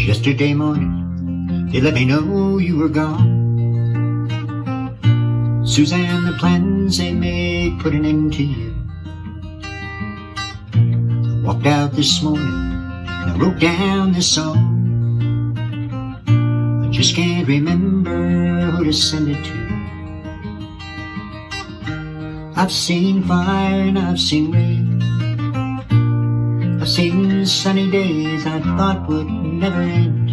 Yesterday morning, they let me know you were gone. Suzanne, the plans they made put an end to you. I walked out this morning and I wrote down this song. I just can't remember who to send it to. I've seen fire and I've seen rain. I've seen sunny days I thought would never end.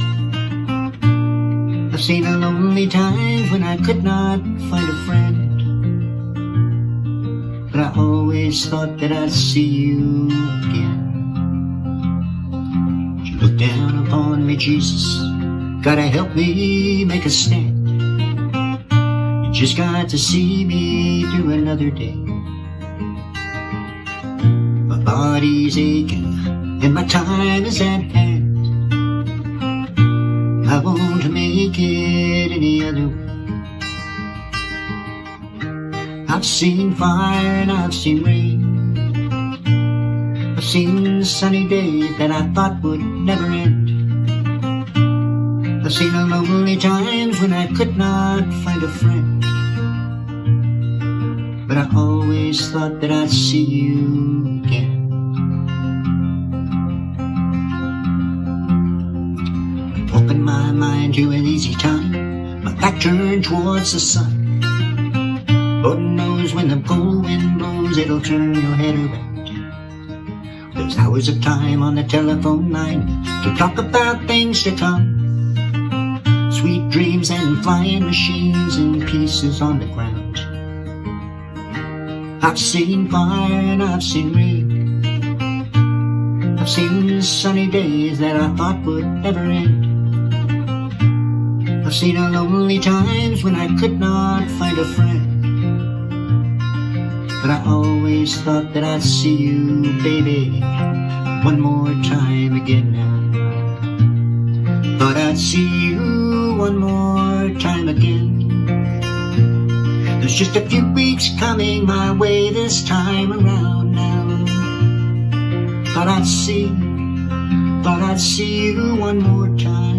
I've seen the lonely times when I could not find a friend. But I always thought that I'd see you again. You look down upon me, Jesus, gotta help me make a stand. You just got to see me through another day. My body's aching and my time is at hand. I won't make it any other way. I've seen fire and I've seen rain. I've seen sunny days that I thought would never end. I've seen the lonely times when I could not find a friend. But I always thought that I'd see you again. Open my mind to an easy time, my back turned towards the sun. Lord knows when the cold wind blows, it'll turn your head around. There's hours of time on the telephone line to talk about things to come. Sweet dreams and flying machines and pieces on the ground. I've seen fire and I've seen rain. I've seen sunny days that I thought would never end. I've seen the lonely times when I could not find a friend. But I always thought that I'd see you, baby, one more time again now. Thought I'd see you one more time again. There's just a few weeks coming my way this time around now. Thought I'd see you one more time.